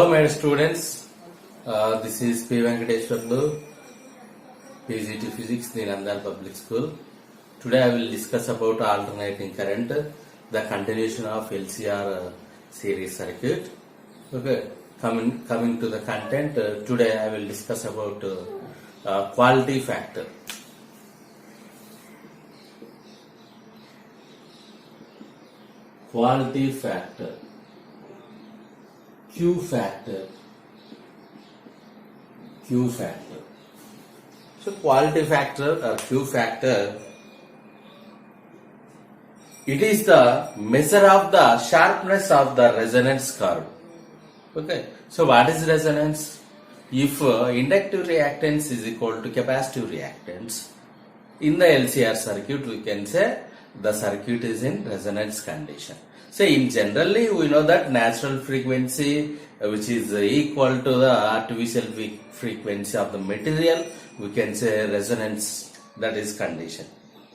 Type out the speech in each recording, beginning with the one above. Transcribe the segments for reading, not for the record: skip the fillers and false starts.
Hello, my students. This is P. Venkateshwarlu, PGT Physics, Nandal Public School. Today I will discuss about alternating current, the continuation of LCR series circuit. Okay, coming to the content, today I will discuss about quality factor. Quality factor, Q factor. So quality factor or Q factor, it is the measure of the sharpness of the resonance curve. Okay, so what is resonance? If inductive reactance is equal to capacitive reactance, in the LCR circuit we can say the circuit is in resonance condition. So in generally we know that natural frequency which is equal to the artificial frequency of the material, we can say resonance, that is condition.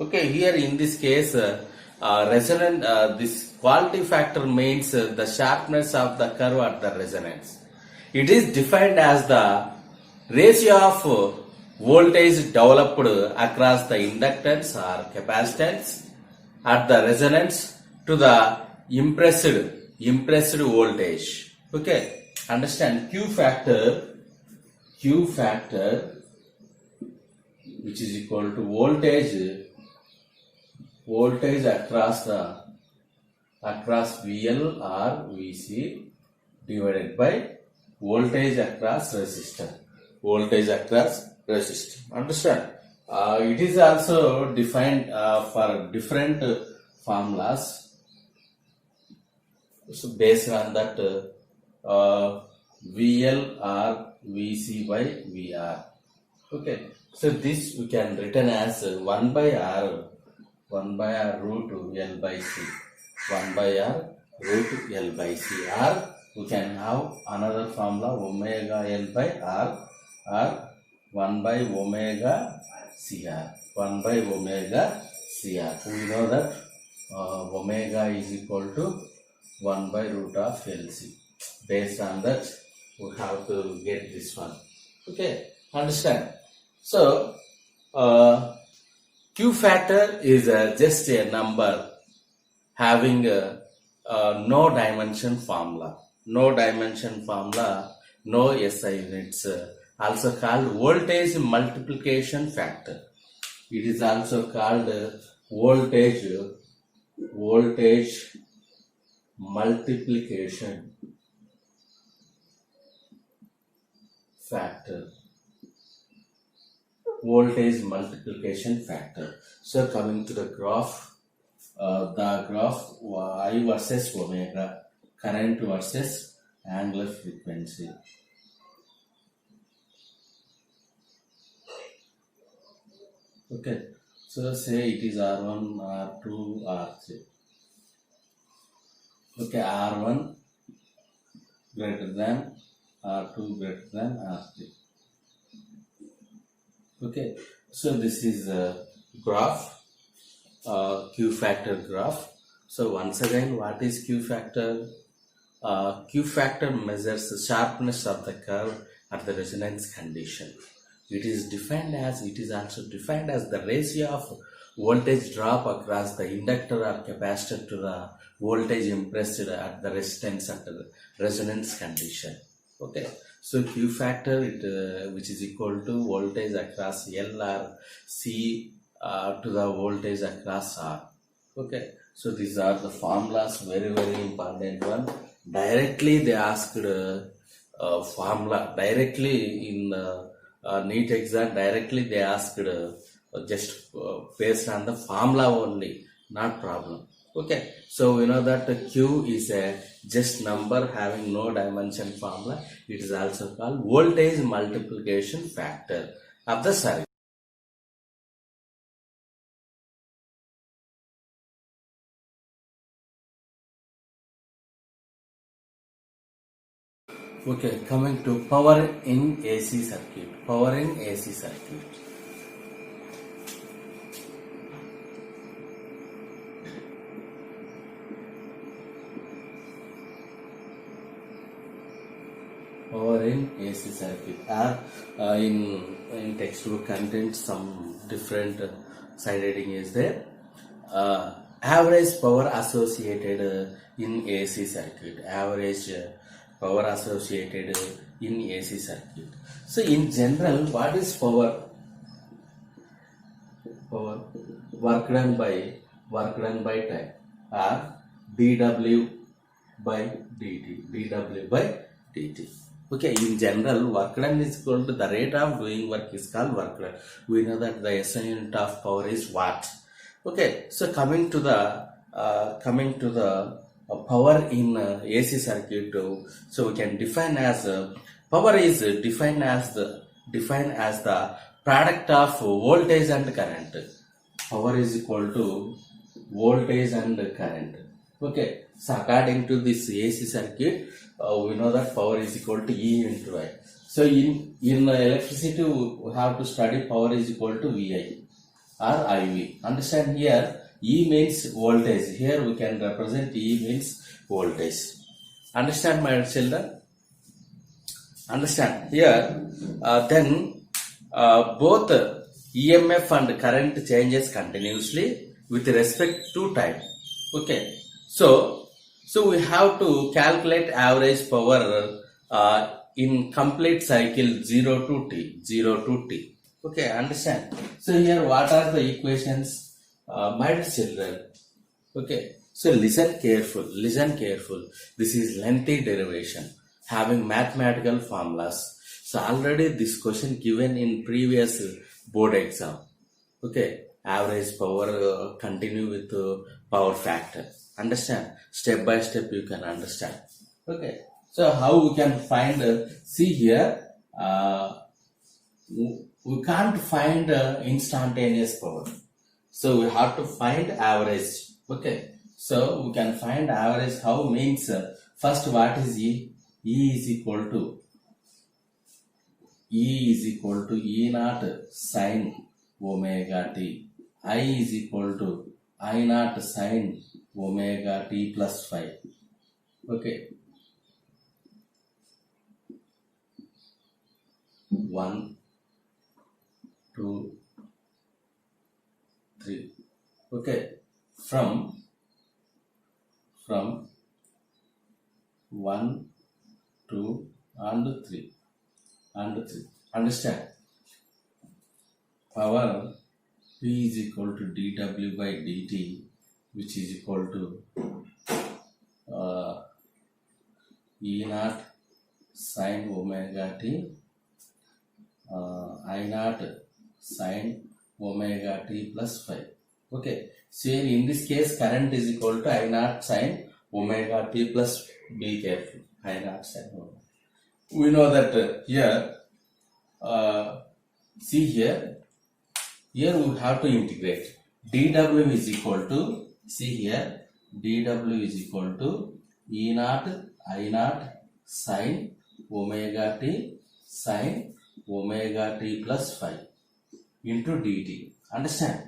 Okay, here in this case this quality factor means the sharpness of the curve at the resonance. It is defined as the ratio of voltage developed across the inductance or capacitance at the resonance to the impressed voltage. Okay, understand Q factor which is equal to voltage across VL or VC divided by voltage across resistor. Understand? It is also defined for different formulas. So based on that, VL or VC by VR. Okay. So this we can written as 1 by R root L by C. 1 by R root L by C. Or we can have another formula omega L by R or 1 by omega CR. 1 by omega CR. We know that omega is equal to 1 by root of LC. Based on that, we have to get this one. Okay, understand? So, Q factor is just a number having no dimension formula. No SI units. Also called voltage multiplication factor. It is also called voltage multiplication factor. Voltage multiplication factor. So coming to the graph, I versus omega, current versus angular frequency. Okay, so say it is R1, R2, R3. Okay, R1 greater than R2 greater than R3. Okay, so this is a graph, Q factor graph. So once again, what is Q factor? Q factor measures the sharpness of the curve at the resonance condition. It is also defined as the ratio of voltage drop across the inductor or capacitor to the voltage impressed at the resistance at the resonance condition. Okay, so Q factor which is equal to voltage across L or C to the voltage across R. Okay, so these are the formulas, very important one. Directly they asked formula directly in NEET exam. Directly they asked just based on the formula only, not problem. Okay, so we know that Q is a just number having no dimension formula. It is also called voltage multiplication factor of the circuit. Okay, coming to power in AC circuit. Power in AC circuit. Or in textbook content some different side heading is there. Average power associated in AC circuit. Average power associated in AC circuit. So in general, what is power? Power work done by time, or dw by dw by dt. Okay, in general, work done is equal to the rate of doing work is called work done. We know that the SI unit of power is watt. Okay, so coming to the power in AC circuit, so we can define as power is defined as the product of voltage and current. Power is equal to voltage and current. Okay, so according to this AC circuit, we know that power is equal to E into I. So in electricity, we have to study power is equal to VI or IV. Understand here, E means voltage. Here we can represent E means voltage. Understand, my children? Understand here. Then both EMF and current changes continuously with respect to time. Okay, so we have to calculate average power in complete cycle 0 to t. Okay, understand. So here what are the equations, my children? Okay, so listen careful. This is lengthy derivation having mathematical formulas. So already this question given in previous board exam. Okay, average power continue with power factor. Understand? Step by step you can understand. Okay, so how we can find? See here, we can't find instantaneous power. So we have to find average. Okay, so we can find average. How means first what is E? E is equal to E naught sin omega t. I is equal to I naught sin omega t plus 5. Okay. 1, 2, 3. Okay. From 1, 2 and 3. Understand? Power P is equal to dw by dt, which is equal to E naught sin omega t, I naught sin omega t plus 5. Okay, so in this case current is equal to I naught sin omega t plus, be careful, I naught sin omega. We know that here, see here we have to integrate. dw is equal to, see here, dw is equal to E naught I naught sin omega t plus 5 into dt. Understand?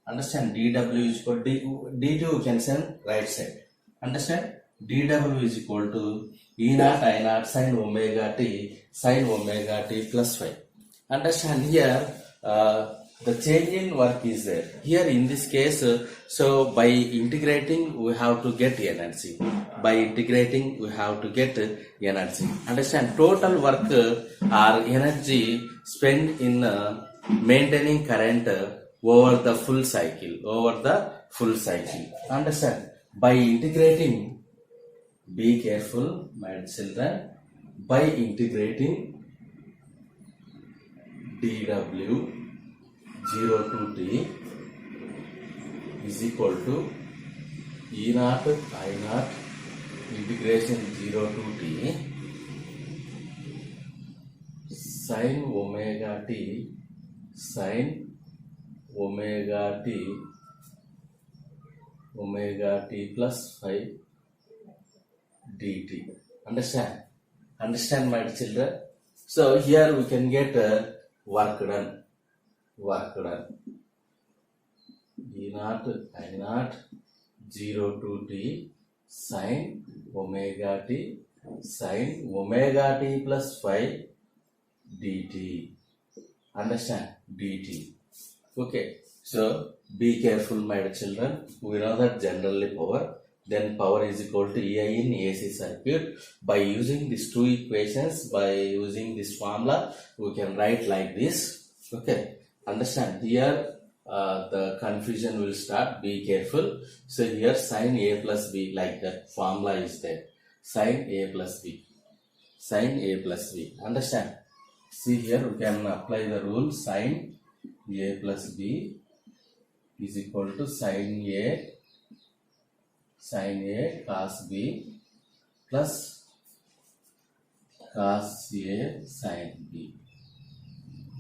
dw is equal to dt, we can send right side. Understand? dw is equal to E naught I naught sin omega t plus 5. Understand here, the change in work is there. Here in this case, so by integrating we have to get energy. Understand? Total work or energy spent in maintaining current over the full cycle. Understand? By integrating, be careful, my children, by integrating dw 0 to t is equal to E naught I naught integration 0 to t sin omega t plus 5 dt. Understand, my children? So here we can get work done. E naught I naught 0 to t sin omega t Sin omega t plus phi dt. Understand? Dt. Okay. So be careful, my dear children. We know that generally power, then power is equal to EI in AC circuit. By using these two equations, by using this formula, we can write like this. Okay. Understand? Here the confusion will start. Be careful. So here sin A plus B, like that formula is there. Sin A plus B. Sin A plus B. Understand? See here we can apply the rule. Sin A plus B is equal to sin A cos B plus cos A sin B.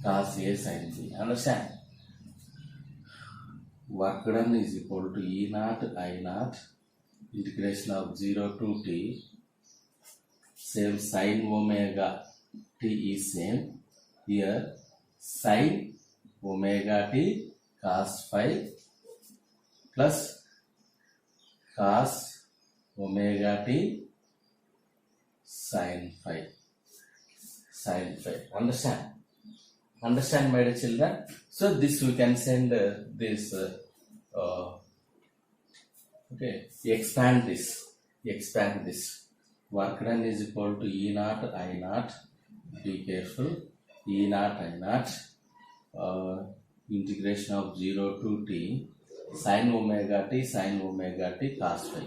Cos A sin B. Understand? Work done is equal to E naught I naught integration of 0 to t. Same sin omega t is same. Here sin omega t cos phi plus cos omega t sin phi. Sin phi. Understand? Understand, my dear children? So this we can send this. Okay. Expand this. Expand this. Work done is equal to E naught I naught. Be careful. E naught I naught. Integration of 0 to t. Sin omega t cos phi.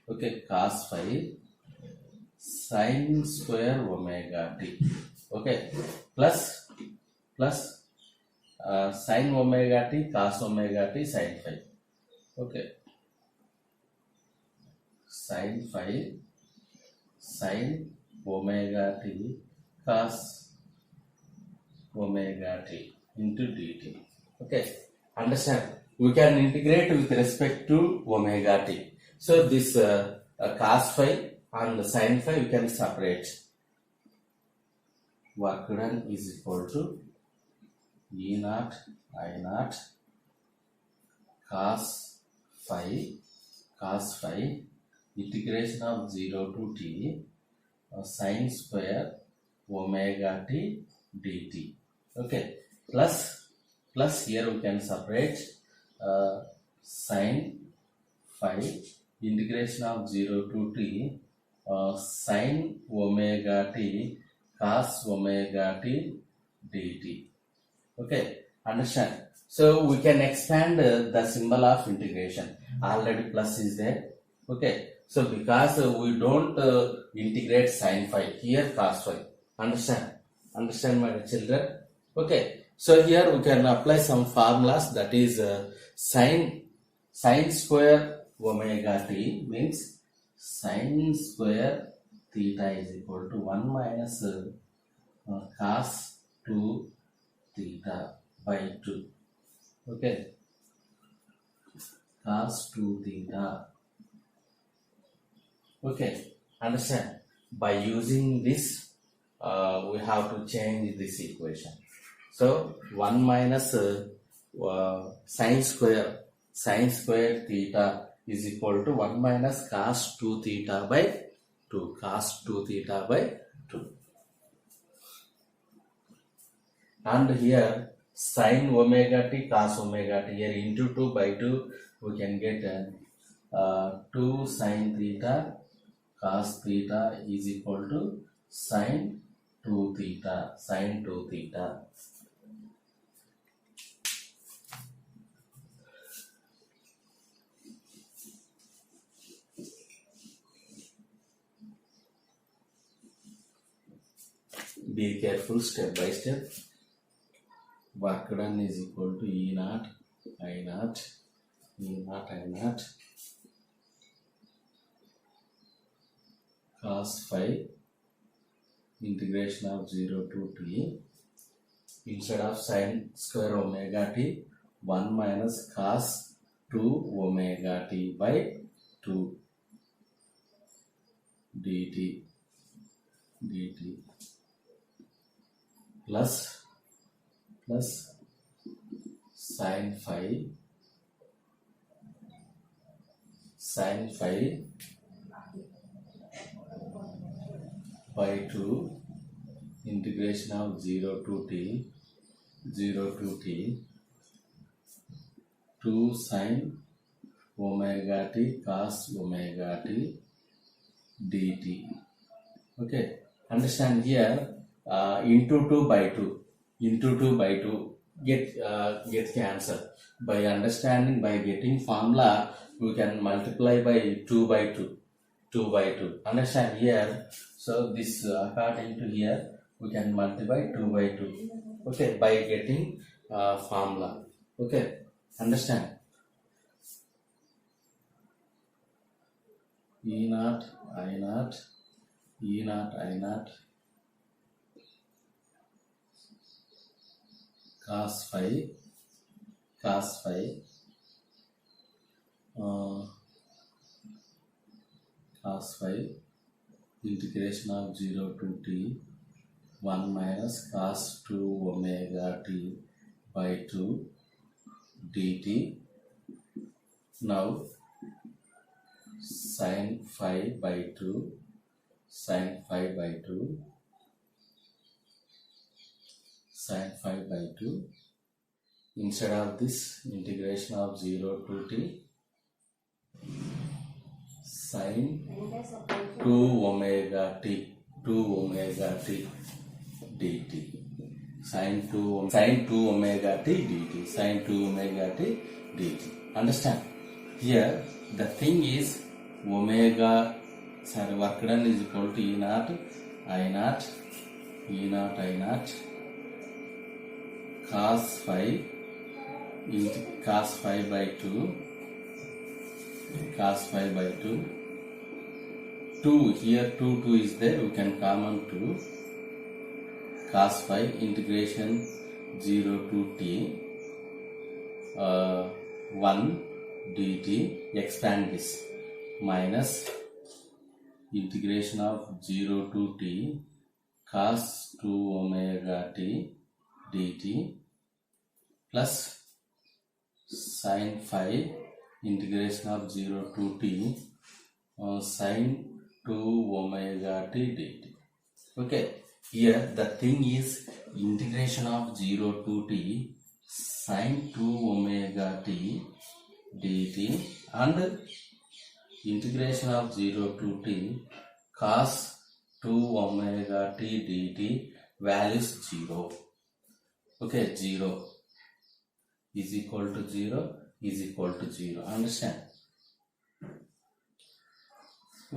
Okay. Cos phi sin square omega t. Okay. Plus sin omega t cos omega t sin phi. Okay. Sin phi sin omega t cos omega t into dt. Okay. Understand? We can integrate with respect to omega t. So this cos phi and sin phi we can separate. Work done is equal to E naught I naught cos phi integration of 0 to t sin square omega t dt. Okay. Plus here we can separate sin phi integration of 0 to t sin omega t cos omega t dt. Okay. Understand? So we can expand the symbol of integration. Already plus is there. Okay. So because we don't integrate sin phi, here cos phi. Understand? Understand, my children? Okay. So here we can apply some formulas. That is sin square omega t means sin square theta is equal to 1 minus cos 2 theta by 2. Okay. Cos 2 theta. Okay. Understand? By using this, we have to change this equation. So 1 minus sin square theta is equal to 1 minus cos 2 theta by 2. Cos 2 theta by 2. And here sin omega t cos omega t, here into 2 by 2 we can get 2 sin theta cos theta is equal to sin 2 theta. Be careful, step by step. Work done is equal to E naught I naught cos phi integration of 0 to t. Instead of sin square omega t, 1 minus cos 2 omega t by 2 dt plus sin phi by 2 integration of 0 to t 2 sin omega t cos omega t dt. Okay, understand here, into 2 by 2 get the answer by understanding. By getting formula we can multiply by 2 by 2 understand here. So this according to here we can multiply 2 by 2. Okay, by getting formula. Okay, understand. E naught I naught cos phi integration of 0 to t 1 minus cos 2 omega t by 2 dt. Now sin phi by 2 instead of this integration of 0 to t sin 2 omega t dt sin 2 omega t dt. Understand here the thing is omega work done is equal to E naught I naught cos phi by 2 here 2 is there, we can common 2 cos phi integration 0 to t 1 dt. Expand this minus integration of 0 to t cos 2 omega t dt plus sin phi integration of 0 to t sin 2 omega t dt. Okay, here the thing is integration of 0 to t sin 2 omega t dt and integration of 0 to t cos 2 omega t dt values 0. Okay, 0 is equal to 0 understand.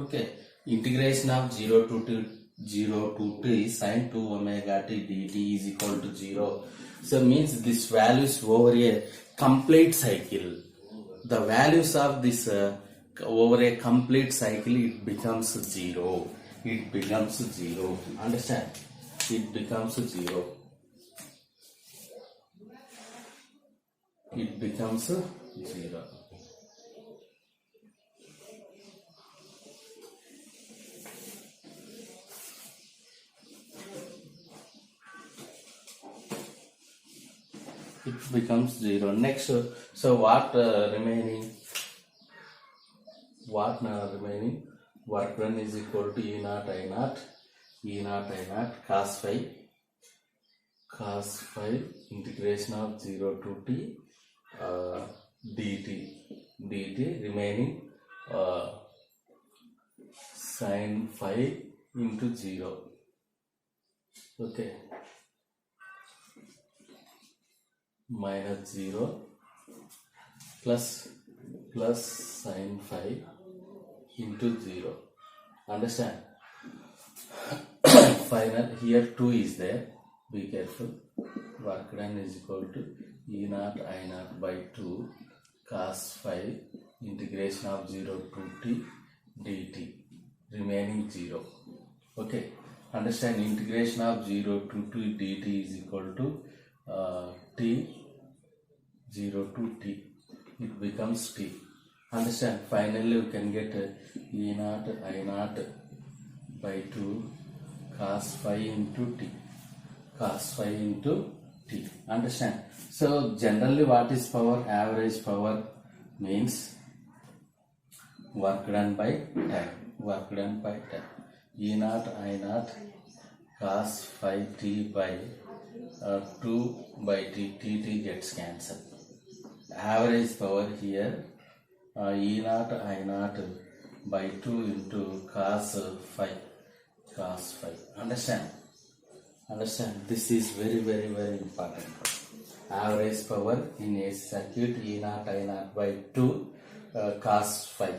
Okay, integration of 0 to t sin 2 omega t dt is equal to 0. So means this values over a complete cycle. The values of this over a complete cycle it becomes 0. Understand, it becomes 0. Next, so what remaining work done is equal to E naught I naught cos phi integration of 0 to t dt remaining sin phi into 0. Okay, minus 0 plus sin phi into 0. Understand. Final here 2 is there, be careful. Work done is equal to E naught I naught by 2 cos phi integration of 0 to t dt remaining 0. Okay, understand, integration of 0 to t dt is equal to t 0 to t, it becomes t. Understand, finally we can get E naught I naught by 2 cos phi into t. Understand. So generally what is power? Average power means work done by time. E naught I naught cos phi t by 2 by t gets cancelled. Average power here E naught I naught by 2 into cos phi. Understand, this is very important. Average power in a circuit E naught I naught by 2 cos phi.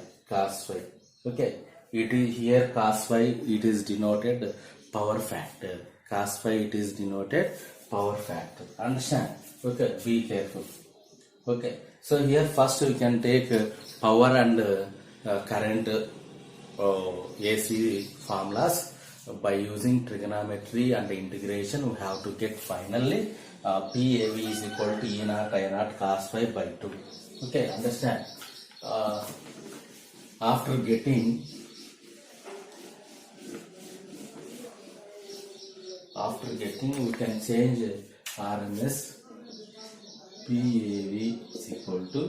Okay, it is here cos phi, it is denoted power factor. Cos phi, it is denoted power factor. Understand? Okay, be careful. Okay, so here first we can take power and current AC formulas. By using trigonometry and integration, we have to get finally PAV is equal to E naught I naught cos phi by 2. Okay, understand? After getting we can change RMS. PAV is equal to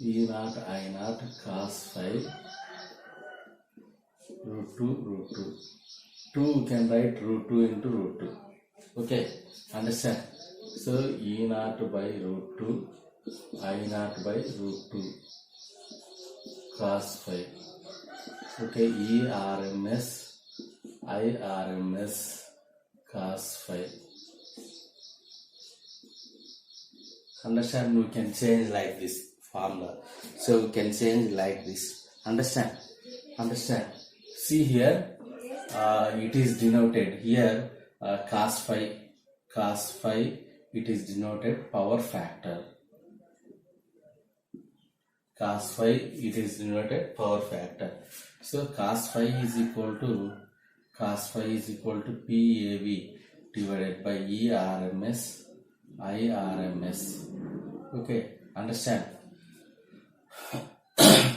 E naught I naught cos phi root 2. 2 we can write root 2 into root 2. Okay, understand? So E naught by root 2 I naught by root 2 cos phi. Okay, E RMS I RMS cos phi. Understand? We can change like this formula. So we can change like this. Understand? See here, it is denoted here cos phi, it is denoted power factor. Cos phi, it is denoted power factor. So cos phi is equal to PAV divided by E RMS I RMS. Okay, understand?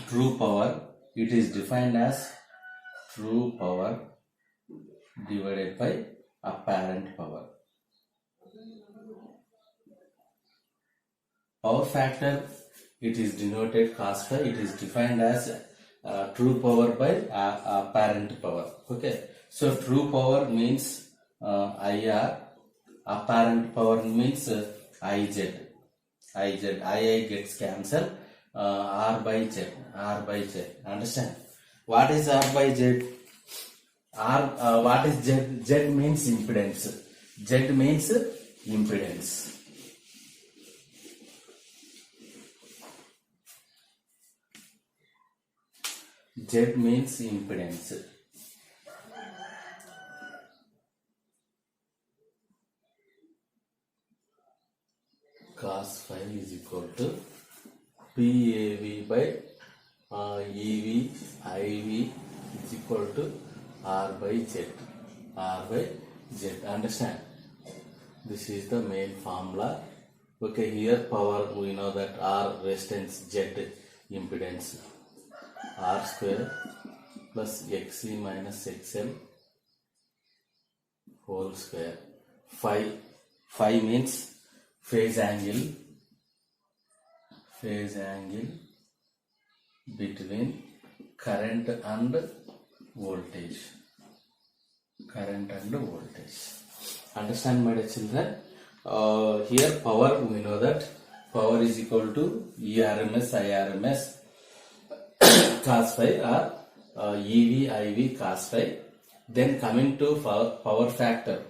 True power, it is defined as true power divided by apparent power. Power factor, it is denoted cos phi, it is defined as true power by apparent power. Okay, so true power means IR, apparent power means IZ. II gets cancelled, R by Z. Understand? What is R by Z? What is Z? Z means impedance. Z means impedance. Z means impedance. Cos phi is equal to PAV by EV IV is equal to R by Z. Understand? This is the main formula. Okay, here power, we know that R resistance, Z impedance, R square plus XC minus XL whole square. Phi means phase angle between current and voltage. Understand, my dear children? Here power, we know that power is equal to ERMS IRMS cos phi or EV IV cos phi. Then coming to power factor,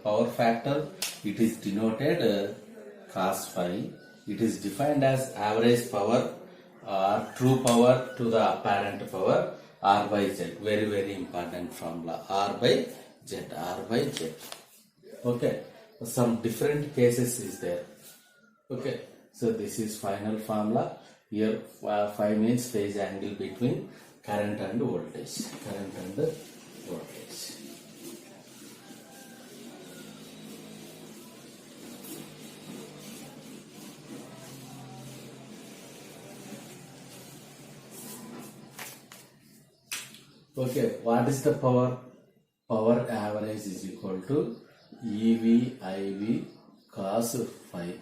it is denoted cos phi. It is defined as average power or true power to the apparent power, R by Z. Very important formula, R by Z. Okay, some different cases is there. Okay, so this is final formula. Here phi means phase angle between current and voltage. Okay, what is the power? Power average is equal to EV IV cos phi.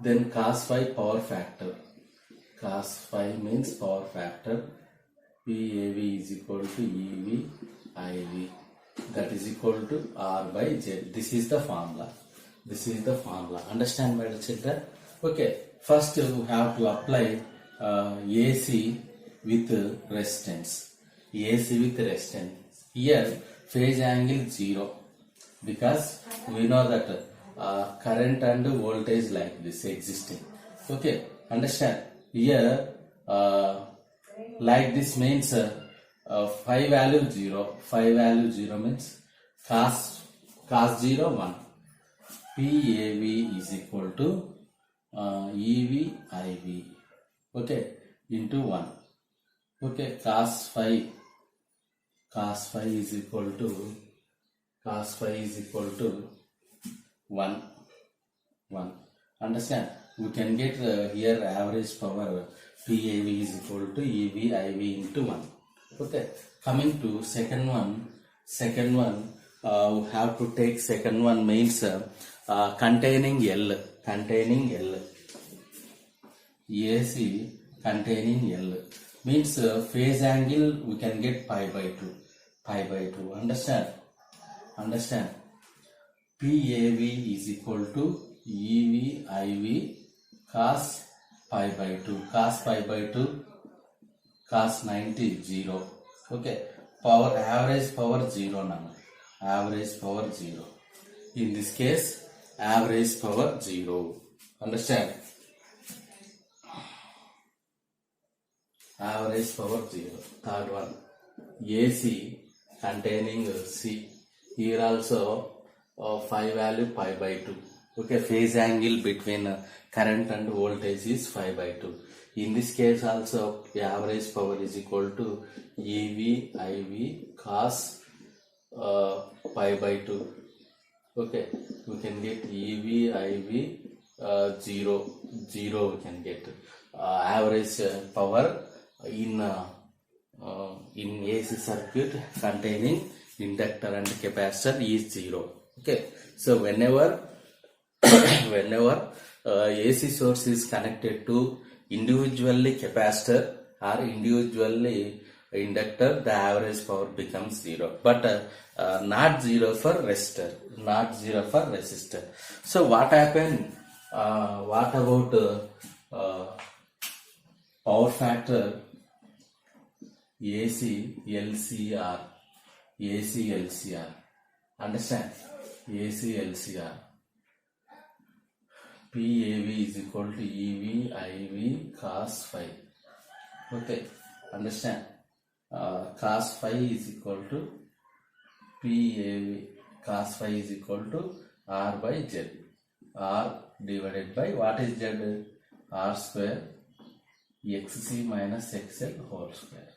Then cos phi power factor. Cos phi means power factor. PAV is equal to EV IV. That is equal to R by Z. This is the formula. This is the formula. Understand, my children? Okay. First, we have to apply AC with resistance. AC with resistance. Here, phase angle 0, because we know that current and voltage like this existing. Okay. Understand? Here, like this means phi value 0. Phi value 0 means cos 0 1. PAV is equal to EV IV. Okay, into 1. Okay, cos phi is equal to 1. Understand? We can get here average power PAV is equal to EV IV into 1. Okay, coming to second one, we have to take second one means containing L. AC containing L means phase angle we can get pi by 2. Understand? PAV is equal to EV IV cos pi by 2. Cos pi by 2, cos 90 0. Okay, power average power 0 now. Average power 0. In this case, average power 0. Understand? Average power 0. Third one, AC containing C. Here also phi value pi by 2. Okay, phase angle between current and voltage is phi by 2. In this case also, the average power is equal to EV IV cos pi by 2. Okay, we can get EV IV 0 we can get average power in AC circuit containing inductor and capacitor is 0. Okay, so whenever AC source is connected to individually capacitor or individually inductor, the average power becomes 0, but not 0 for resistor. So what happened? What about power factor AC LCR? Understand? AC LCR. PAV is equal to EV IV cos phi. Okay, understand? Cos phi is equal to PAV. Cos phi is equal to R by Z. R divided by what is Z? R square XC minus XL whole square.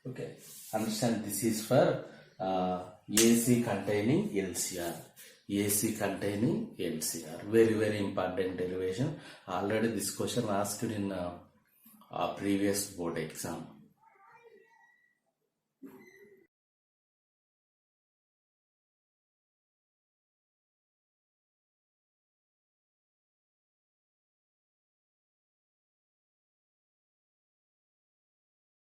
Okay, understand? This is for AC containing LCR. AC containing LCR. Very, very important derivation. Already this question asked in previous board exam.